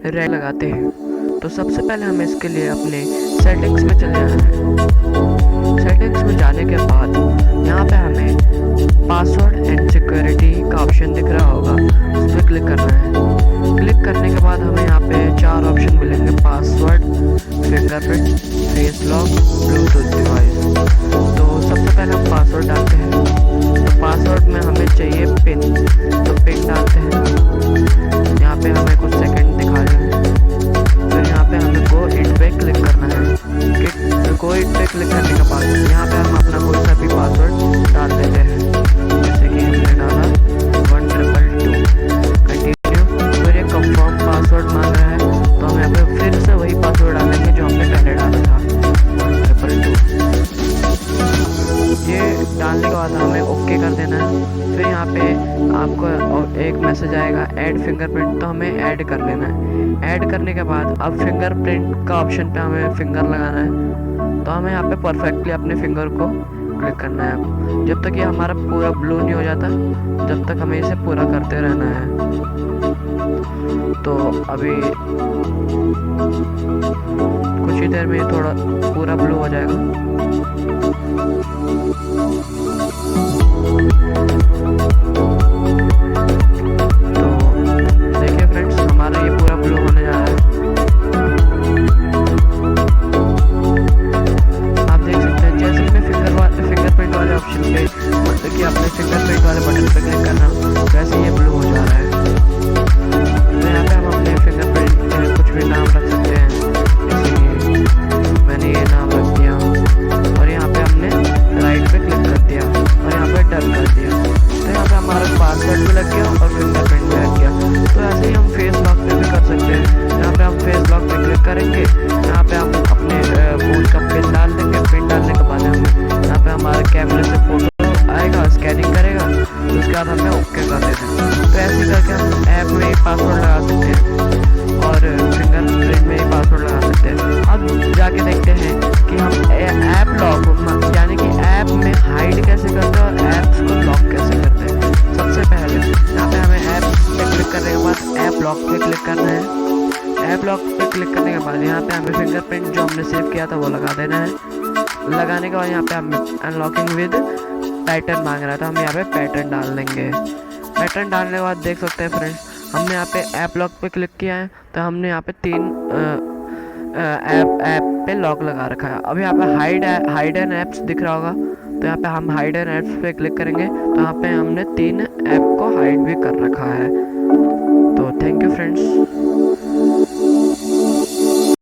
Rag लगाते हैं। तो सबसे पहले हमें इसके लिए अपने सेटिंग्स में चले जाना है। सेटिंग्स में जाने के बाद यहाँ पे हमें पासवर्ड एंड सिक्योरिटी का ऑप्शन दिख रहा होगा, उस पर क्लिक करना है। क्लिक करने के बाद हमें यहाँ पे 4 ऑप्शन मिलेंगे: password, fingerprint, face lock, Bluetooth device. तो सबसे पहले हम पासवर्ड डालते हैं। तो पासवर्ड में हमें चाहिए पिन, तो पिन डालते हैं। यहाँ पे हमें कुछ सेकंड दिखा रहे हैं। फिर यहाँ पे हमें गो इट पे क्लिक करना है। गो इट पे क्लिक करने के बाद यहाँ पे हम अपना कोई सा भी पासवर्ड डाल देते हैं, जैसे कि हमने डाला 1222। कंटिन्यू। फिर ये कंफर्म पासवर्ड मांग रहा है, तो हम यहाँ पे फिर से वही पासवर्ड डालेंगे जो हमने पहले डाला था, 1222। ये डालने के बाद हमें ओके कर देना है। फिर यहाँ पे आपको एक मैसेज आएगा ऐड फिंगरप्रिंट, तो हमें ऐड कर लेना है। ऐड करने के बाद अब फिंगरप्रिंट का ऑप्शन पे हमें फिंगर लगाना है। तो हमें यहाँ पे परफेक्टली अपने फिंगर को क्लिक करना है। जब तक ये हमारा पूरा ब्लू नहीं हो जाता, जब तक हमें इसे पूरा करते रहना है। तो अभी कुछ ही देर में थोड़ा पूरा ब्लू हो जाएगा। तो देखिए फ्रेंड्स, हमारा ये पूरा ब्लू होने जा रहा है। आप देख सकते हैं जैसे मैं फिंगरप्रिंट वाले ऑप्शन पे, मतलब कि अपने फिंगरप्रिंट वाले बटन पे क्लिक करना, वैसे ये ब्लू हो जा रहा है। तो यहाँ पे हम अपने फिंगरप्रिंट में कुछ भी नाम रख सकते हैं, जैसे कि मैंने ये नाम रख दिया और यहाँ पे हमने राइट पे क्लिक कर दिया और यहाँ पे डन कर दिया। तो यहाँ पे हमारा पासवर्ड भी लग गया और फिंगरप्रिंट भी लग गया। तो ऐसे ही हम फेस लॉक पे भी कर सकते हैं। यहाँ पे हम फेस लॉक पे क्लिक करेंगे, यहाँ पे हम अपने फ़ोन का पिन डाल देंगे। पिन डालने के बाद हम यहाँ पे हमारे कैमरे से फोटो आएगा, स्कैनिंग करेगा, तो उसके बाद हमें ओके कर देते हैं। तो ऐसे करके हम ऐप में पासवर्ड लगा सकते हैं और फिंगरप्रिंट में ही पासवर्ड लगा सकते हैं। अब जाके देखते हैं कि हम ऐप लॉक, यानी कि ऐप में हाइड कैसे करते हैं और ऐप्स को लॉक कैसे करते हैं। सबसे पहले यहाँ पे हमें ऐप पे क्लिक करने के बाद ऐप लॉक पे क्लिक करना है। ऐप लॉक पे क्लिक करने के बाद यहाँ पे हमें फिंगरप्रिंट जो हमने सेव किया था वो लगा देना है। लगाने के बाद यहाँ पे हमें अनलॉकिंग विद पैटर्न मांग रहा था, हम यहाँ पे पैटर्न डाल देंगे। पैटर्न डालने के बाद देख सकते हैं फ्रेंड्स, हमने यहाँ पे ऐप लॉक पे क्लिक किया है, तो हमने यहाँ पे 3 ऐप पे लॉक लगा रखा है। अब यहाँ पे हाइड एंड ऐप्स दिख रहा होगा, तो यहाँ पे हम हाइड एंड ऐप्स पे क्लिक करेंगे, तो यहाँ पे हमने 3 ऐप को हाइड भी कर रखा है। तो थैंक यू फ्रेंड्स।